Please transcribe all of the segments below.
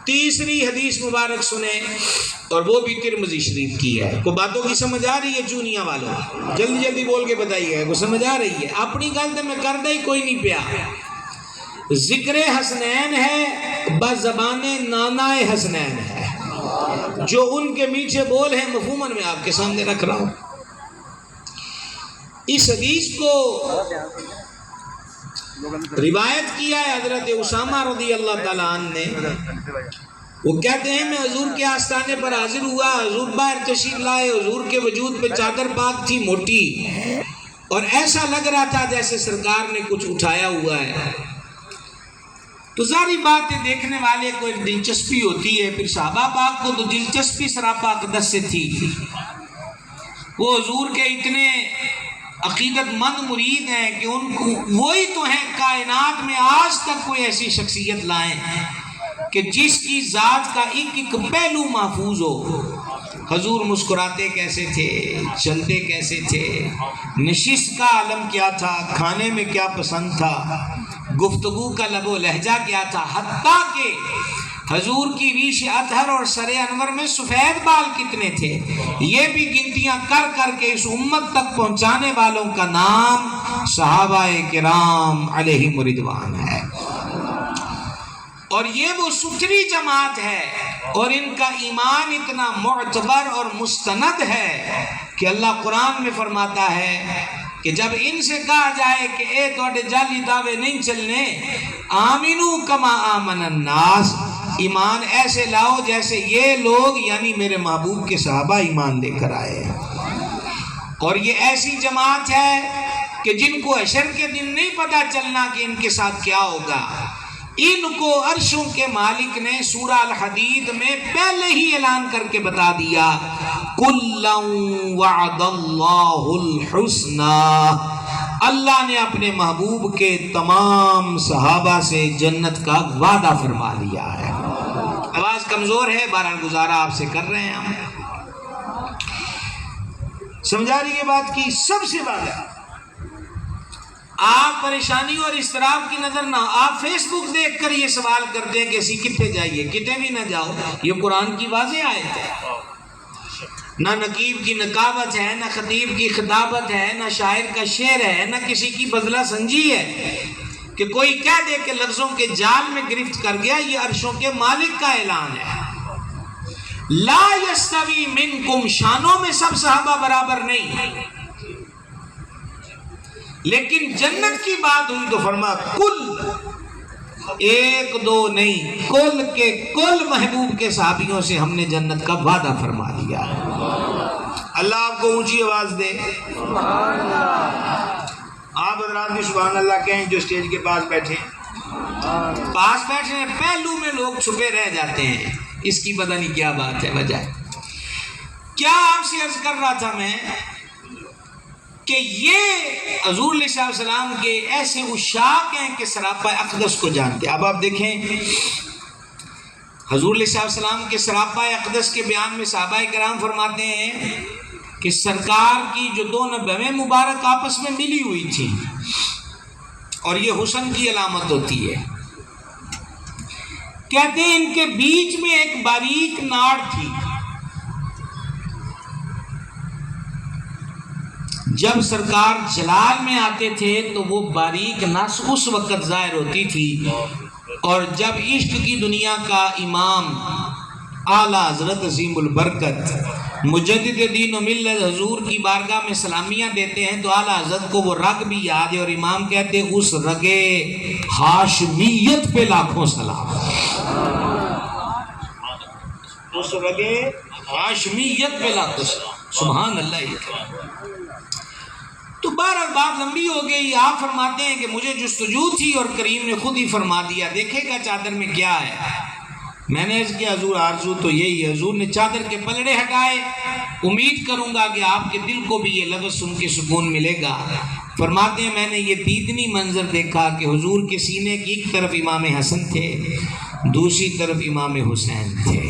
تیسری حدیث مبارک سنیں، اور وہ بھی ترمذی شریف کی ہے۔ کو باتوں کی سمجھ آ رہی ہے چونیاں والوں؟ جلدی جلدی بول کے بتائیے، کو سمجھ آ رہی ہے؟ اپنی گل تو میں کردہ ہی کوئی نہیں پیا۔ ذکر حسنین ہے بزبان نانا حسنین ہے، جو ان کے میٹھے بول ہیں مفہوماً میں آپ کے سامنے رکھ رہا ہوں۔ اس حدیث کو روایت کیا ہے حضرت اسامہ رضی اللہ تعالیٰ عنہ نے۔ وہ کہتے ہیں میں حضور کے آستانے پر حاضر ہوا، حضور باہر تشریف لائے، حضور کے وجود پہ چادر پاک تھی موٹی، اور ایسا لگ رہا تھا جیسے سرکار نے کچھ اٹھایا ہوا ہے۔ تو ظاہری بات ہے دیکھنے والے کو ایک دلچسپی ہوتی ہے، پھر صحابہ پاک کو تو دلچسپی سراپا اقدس سے تھی۔ وہ حضور کے اتنے عقیدت مند مرید ہیں کہ ان کو وہی تو ہیں کائنات میں آج تک کوئی ایسی شخصیت لائیں کہ جس کی ذات کا ایک ایک پہلو محفوظ ہو۔ حضور مسکراتے کیسے تھے، چلتے کیسے تھے، نشست کا عالم کیا تھا، کھانے میں کیا پسند تھا، گفتگو کا لب و لہجہ کیا تھا، حتیٰ کہ حضور کی ریش اطہر اور سر انور میں سفید بال کتنے تھے، یہ بھی گنتیاں کر کر کے اس امت تک پہنچانے والوں کا نام صحابہ کرام علیہم رضوان ہے۔ اور یہ وہ ستھری جماعت ہے، اور ان کا ایمان اتنا معتبر اور مستند ہے کہ اللہ قرآن میں فرماتا ہے کہ جب ان سے کہا جائے کہ اے توڑے جعلی دعوے نہیں چلنے، آمنو کما آمن الناس، ایمان ایسے لاؤ جیسے یہ لوگ یعنی میرے محبوب کے صحابہ ایمان لے کر آئے ہیں۔ اور یہ ایسی جماعت ہے کہ جن کو حشر کے دن نہیں پتہ چلنا کہ ان کے ساتھ کیا ہوگا، ان کو عرشوں کے مالک نے سورہ الحدید میں پہلے ہی اعلان کر کے بتا دیا، کُلًّا وعد اللہ الحسنى، اللہ نے اپنے محبوب کے تمام صحابہ سے جنت کا وعدہ فرما لیا ہے۔ آواز کمزور ہے، بہرحال گزارا آپ سے کر رہے ہیں ہم۔ سمجھا رہی ہے بات کی؟ سب سے بات ہے آپ پریشانی اور اضطراب کی نظر نہ، آپ فیس بک دیکھ کر یہ سوال کرتے ہیں کہ اسی کتے جائیے، کتے بھی نہ جاؤ، یہ قرآن کی واضح آیت ہے۔ نہ نقیب کی نقابت ہے، نہ خطیب کی خطابت ہے، نہ شاعر کا شعر ہے، نہ کسی کی بزلہ سنجی ہے کہ کوئی کہہ دے کہ لفظوں کے جال میں گرفت کر گیا۔ یہ عرشوں کے مالک کا اعلان ہے۔ لا یستوی منکم، شانوں میں سب صحابہ برابر نہیں، لیکن جنت کی بات ہوئی تو فرما کل، ایک دو نہیں، کل کے کل محبوب کے صحابیوں سے ہم نے جنت کا وعدہ فرما لیا ہے۔ اللہ آپ کو اونچی آواز دے۔ آپ حضرات بھی سبحان اللہ کہیں جو اسٹیج کے پاس بیٹھے ہیں، پہلو میں لوگ چھپے رہ جاتے ہیں، اس کی پتہ نہیں کیا بات ہے، وجہ کیا؟ آپ سے عرض کر رہا تھا میں کہ یہ حضور علیہ السلام کے ایسے عشاق ہیں کہ سراپا اقدس کو جانتے ہیں۔ اب آپ دیکھیں حضور علیہ السلام کے سراپا اقدس کے بیان میں صحابہ کرام فرماتے ہیں کہ سرکار کی جو دو نبویں مبارک آپس میں ملی ہوئی تھی، اور یہ حسن کی علامت ہوتی ہے، کہتے ہیں ان کے بیچ میں ایک باریک ناڑ تھی، جب سرکار جلال میں آتے تھے تو وہ باریک نس اس وقت ظاہر ہوتی تھی، اور جب عشق کی دنیا کا امام اعلیٰ حضرت عظیم البرکت مجدد دین و ملت حضور کی بارگاہ میں سلامیاں دیتے ہیں تو اعلیٰ حضرت کو وہ رگ بھی یاد ہے، اور امام کہتے ہیں اس رگ ہاشمیت پہ لاکھوں سلام، اس رگ ہاشمیت پہ لاکھوں سلام، سبحان اللہ۔ تو بہرحال بات لمبی ہو گئی۔ آپ فرماتے ہیں کہ مجھے جستجو تھی اور کریم نے خود ہی فرما دیا، دیکھے گا چادر میں کیا ہے۔ میں نے عرض کیا حضور آرزو تو یہی ہے۔ حضور نے چادر کے پلڑے ہٹائے، امید کروں گا کہ آپ کے دل کو بھی یہ لفظ سن کے سکون ملے گا۔ فرماتے ہیں میں نے یہ دیدنی منظر دیکھا کہ حضور کے سینے کی ایک طرف امام حسن تھے، دوسری طرف امام حسین تھے،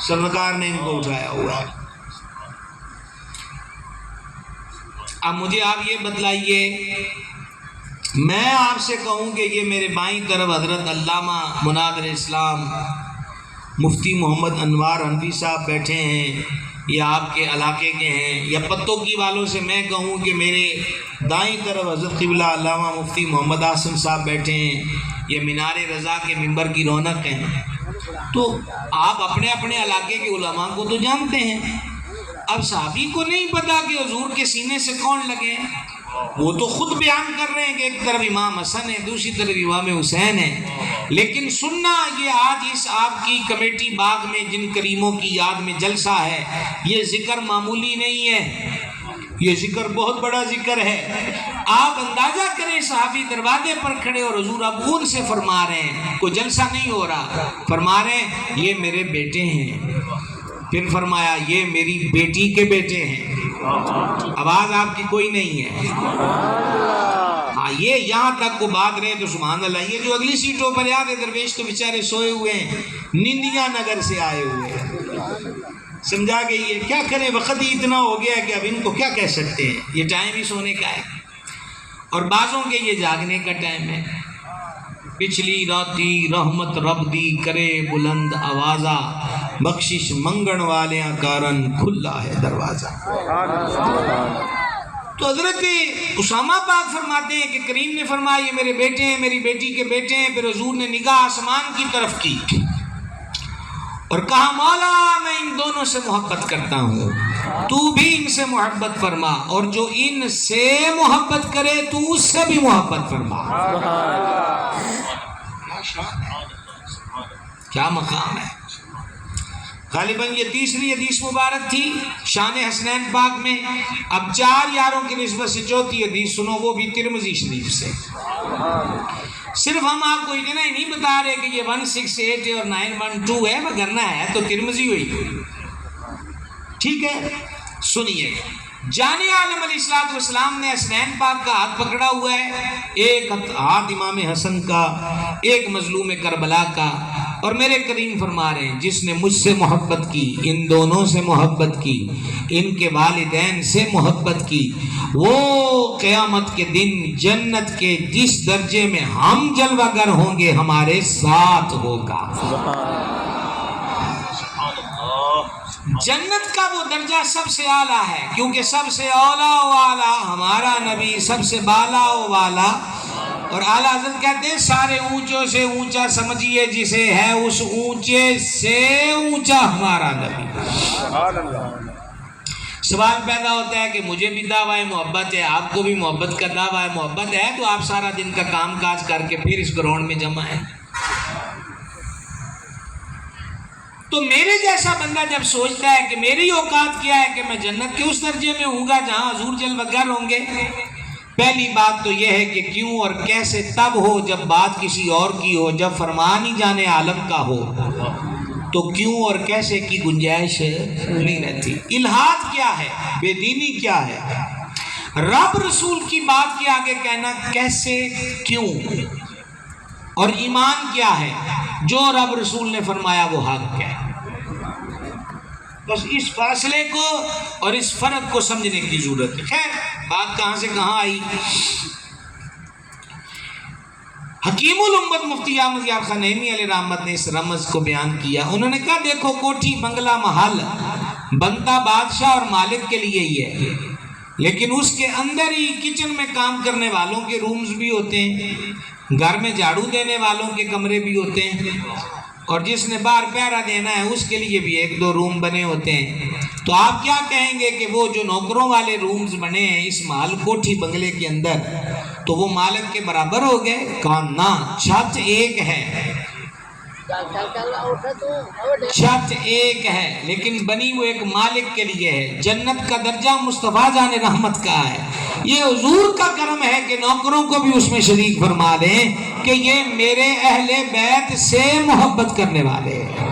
سرکار نے ان کو اٹھایا ہوا ہے۔ اب مجھے آپ یہ بتلائیے میں آپ سے کہوں کہ یہ میرے بائیں طرف حضرت علامہ مناظر اسلام مفتی محمد انوار حنفی صاحب بیٹھے ہیں، یہ آپ کے علاقے کے ہیں، یا پتوکی والوں سے میں کہوں کہ میرے دائیں طرف حضرت قبلہ علامہ مفتی محمد حسن صاحب بیٹھے ہیں، یہ مینار رضا کے ممبر کی رونق ہیں، تو آپ اپنے اپنے علاقے کے علماء کو تو جانتے ہیں۔ اب صحابی کو نہیں پتا کہ حضور کے سینے سے کون لگے ہیں، وہ تو خود بیان کر رہے ہیں کہ ایک طرف امام حسن ہے، دوسری طرف امام حسین ہے، لیکن سننا یہ آج اس آپ کی کمیٹی باغ میں جن کریموں کی یاد میں جلسہ ہے، یہ ذکر معمولی نہیں ہے، یہ ذکر بہت بڑا ذکر ہے۔ آپ اندازہ کریں صحابی دروازے پر کھڑے اور حضور اب ان سے فرما رہے ہیں، کوئی جلسہ نہیں ہو رہا، فرما رہے ہیں یہ میرے بیٹے ہیں، پھر فرمایا یہ میری بیٹی کے بیٹے ہیں، آواز آپ کی کوئی نہیں ہے، ہاں یہ یہاں تک کو بات رہے تو سبحان اللہ۔ یہ جو اگلی سیٹوں پر یاد ہے درویش تو بیچارے سوئے ہوئے ہیں، نندیا نگر سے آئے ہوئے ہیں، سمجھا گئی ہے، کیا کریں وقت ہی اتنا ہو گیا کہ اب ان کو کیا کہہ سکتے ہیں، یہ ٹائم ہی سونے کا ہے، اور بعضوں کے یہ جاگنے کا ٹائم ہے۔ پچھلی راتی رحمت رب دی کرے بلند آوازہ، بخشش منگن والیاں کارن کھلا ہے دروازہ۔ تو حضرت اسامہ پاک فرماتے ہیں کہ کریم نے فرمایا یہ میرے بیٹے ہیں، میری بیٹی کے بیٹے ہیں، پھر حضور نے نگاہ آسمان کی طرف کی اور کہا مولا میں ان دونوں سے محبت کرتا ہوں، تو بھی ان سے محبت فرما، اور جو ان سے محبت کرے تو اس سے بھی محبت فرما۔ کیا مقام ہے! غالباً یہ تیسری حدیث مبارک تھی شان حسنین پاک میں۔ اب 4 یاروں کی نسبت سے چوتھی حدیث سنو، وہ بھی ترمذی شریف سے۔ صرف ہم آپ کو اتنا ہی نہیں بتا رہے کہ یہ 168 اور 912 ہے، وگرنہ ہے تو ترمذی ہوئی، ٹھیک ہے؟ سنیے، جانے عالم علیہ الصلوۃ والسلام نے حسنین پاک کا ہاتھ پکڑا ہوا ہے، ایک ہاتھ امام حسن کا، ایک مظلوم کربلا کا، اور میرے کریم فرما رہے ہیں جس نے مجھ سے محبت کی، ان دونوں سے محبت کی، ان کے والدین سے محبت کی، وہ قیامت کے دن جنت کے جس درجے میں ہم جلوہ گر ہوں گے ہمارے ساتھ ہوگا۔ جنت کا وہ درجہ سب سے اعلیٰ ہے، کیونکہ سب سے اولا و اعلیٰ ہمارا نبی، سب سے بالا و والا، اور اعلیٰ حضرت کہتے ہیں سارے اونچوں سے اونچا سمجھیے جسے ہے، اس اونچے سے اونچا ہمارا نبی۔ سوال پیدا ہوتا ہے کہ مجھے بھی دعویٰ محبت ہے، آپ کو بھی محبت کا دعویٰ محبت ہے، تو آپ سارا دن کا کام کاج کر کے پھر اس گراؤنڈ میں جمع ہیں۔ تو میرے جیسا بندہ جب سوچتا ہے کہ میری اوقات کیا ہے کہ میں جنت کے اس درجے میں ہوں گا جہاں حضور جلوہ گر ہوں گے، پہلی بات تو یہ ہے کہ کیوں اور کیسے تب ہو جب بات کسی اور کی ہو، جب فرمان ہی جانے عالم کا ہو تو کیوں اور کیسے کی گنجائش نہیں رہتی۔ الہاد کیا ہے، بے دینی کیا ہے، رب رسول کی بات کے آگے کہنا کیسے، کیوں، اور ایمان کیا ہے، جو رب رسول نے فرمایا وہ حق ہے۔ بس اس فاصلے کو اور اس فرق کو سمجھنے کی ضرورت ہے۔ خیر بات کہاں سے کہاں آئی۔ حکیم الامت مفتی احمد یار خان نعیمی علیہ رحمت نے اس رمز کو بیان کیا، انہوں نے کہا دیکھو کوٹھی بنگلہ محل بنتا بادشاہ اور مالک کے لیے ہی ہے، لیکن اس کے اندر ہی کچن میں کام کرنے والوں کے رومز بھی ہوتے ہیں، گھر میں جھاڑو دینے والوں کے کمرے بھی ہوتے ہیں، اور جس نے باہر پہرا دینا ہے اس کے لیے بھی 1-2 روم بنے ہوتے ہیں۔ تو آپ کیا کہیں گے کہ وہ جو نوکروں والے رومز بنے ہیں اس محل کوٹھی بنگلے کے اندر، تو وہ مالک کے برابر ہو گئے؟ کہا نہ، چھت ایک ہے، چھت ایک ہے، لیکن بنی وہ ایک مالک کے لیے ہے۔ جنت کا درجہ مصطفیٰ جان رحمت کا ہے، یہ حضور کا کرم ہے کہ نوکروں کو بھی اس میں شریک فرما دیں کہ یہ میرے اہل بیت سے محبت کرنے والے ہیں،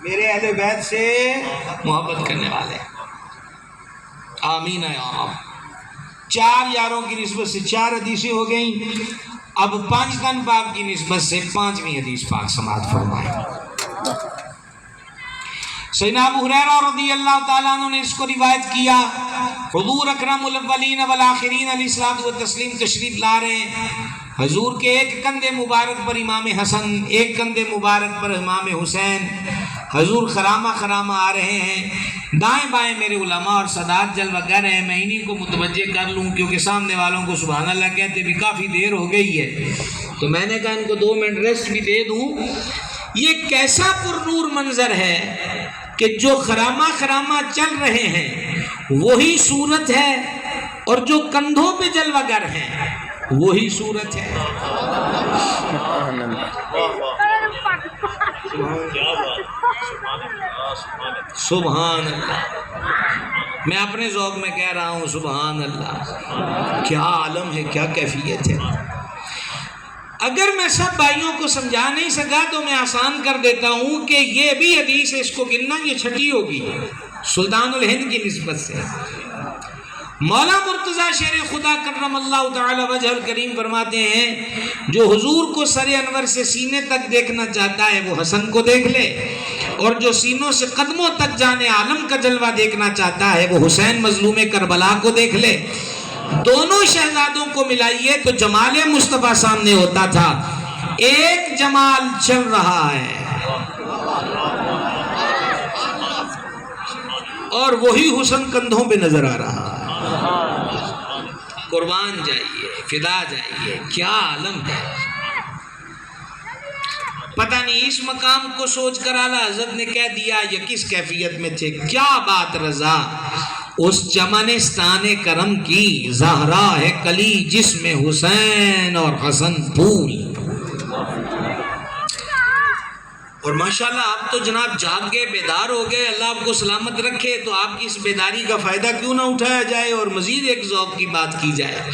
میرے اہل بیت سے محبت کرنے والے ہیں۔ آمین یا رب۔ 4 یاروں کی نسبت سے 4 حدیثیں ہو گئیں، اب 5 تن پاک کی نسبت سے 5ویں حدیث پاک سماعت فرمائیں۔ سیدنا ابو ہریرہ رضی اللہ تعالیٰ عنہ نے اس کو روایت کیا، حضور اکرم الاولین والآخرین علیہ الصلوۃ والتسلیم تشریف لا رہے ہیں، حضور کے ایک کندھے مبارک پر امام حسن، ایک کندھے مبارک پر امام حسین، حضور خرامہ خرامہ آ رہے ہیں، دائیں بائیں میرے علماء اور سادات جلوہ گر ہیں، میں انہی کو متوجہ کر لوں کیونکہ سامنے والوں کو سبحان اللہ کہتے بھی کافی دیر ہو گئی ہے، تو میں نے کہا ان کو 2 منٹ ریسٹ بھی دے دوں۔ یہ کیسا پر نور منظر ہے کہ جو خرامہ خرامہ چل رہے ہیں وہی صورت ہے، اور جو کندھوں پہ جلوہ گر ہیں وہی صورت ہے۔ سبحان اللہ، میں اپنے ذوق میں کہہ رہا ہوں سبحان اللہ، کیا عالم ہے، کیا کیفیت ہے۔ اگر میں سب بھائیوں کو سمجھا نہیں سکا تو میں آسان کر دیتا ہوں کہ یہ بھی حدیث ہے، اس کو گننا یہ چھٹی ہوگی سلطان الہند کی نسبت سے۔ مولا مرتضیٰ شیر خدا کرم اللہ تعالی وجہ الکریم فرماتے ہیں جو حضور کو سر انور سے سینے تک دیکھنا چاہتا ہے وہ حسن کو دیکھ لے، اور جو سینوں سے قدموں تک جانے عالم کا جلوہ دیکھنا چاہتا ہے وہ حسین مظلوم کربلا کو دیکھ لے۔ دونوں شہزادوں کو ملائیے تو جمال مصطفیٰ سامنے ہوتا تھا، ایک جمال چل رہا ہے اور وہی حسن کندھوں پہ نظر آ رہا ہے۔ قربان جائیے، فدا جائیے، کیا عالم ہے۔ پتہ نہیں اس مقام کو سوچ کر اعلیٰ حضرت نے کہہ دیا یہ کس کیفیت میں تھے، کیا بات رضا اس چمنستان کرم کی، زہرا ہے کلی جس میں حسین اور حسن پھول۔ اور ماشاءاللہ آپ تو جناب جاگ گئے، بیدار ہو گئے، اللہ آپ کو سلامت رکھے، تو آپ کی اس بیداری کا فائدہ کیوں نہ اٹھایا جائے اور مزید ایک ذوق کی بات کی جائے۔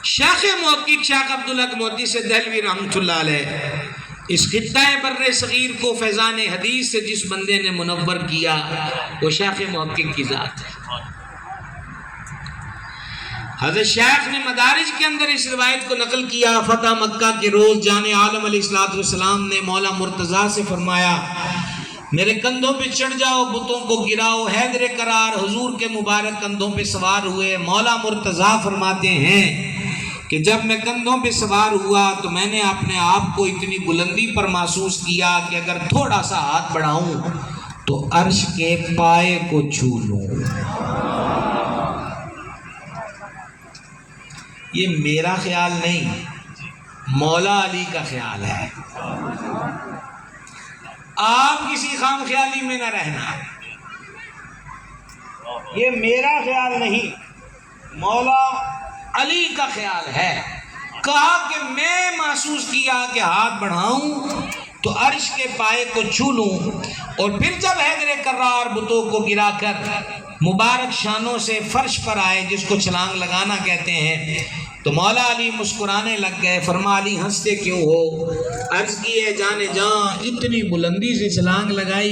شیخ محقق شیخ عبدالحق موتی سے دہلوی رحمۃ اللہ علیہ اس خطہ بر صغیر کو فیضان حدیث سے جس بندے نے منور کیا وہ شیخ محقق کی ذات ہے۔ حضرت شیخ نے مدارج کے اندر اس روایت کو نقل کیا، فتح مکہ کے روز جان عالم علیہ السلام نے مولا مرتضیٰ سے فرمایا میرے کندھوں پہ چڑھ جاؤ، بتوں کو گراؤ۔ حیدر قرار حضور کے مبارک کندھوں پہ سوار ہوئے۔ مولا مرتضیٰ فرماتے ہیں کہ جب میں کندھوں پہ سوار ہوا تو میں نے اپنے آپ کو اتنی بلندی پر محسوس کیا کہ اگر تھوڑا سا ہاتھ بڑھاؤں تو عرش کے پائے کو چھو لوں۔ یہ میرا خیال نہیں، مولا علی کا خیال ہے۔ آپ کسی خام خیالی میں نہ رہنا، یہ میرا خیال نہیں، مولا علی کا خیال ہے۔ کہا کہ میں محسوس کیا کہ ہاتھ بڑھاؤں تو عرش کے پائے کو چھو لوں، اور پھر جب حیدر کرار بتوں کو گرا کر مبارک شانوں سے فرش پر آئے جس کو چھلانگ لگانا کہتے ہیں تو مولا علی مسکرانے لگ گئے۔ فرما علی ہنستے کیوں ہو؟ عرض کی ہے جانے جاں اتنی بلندی سے چھلانگ لگائی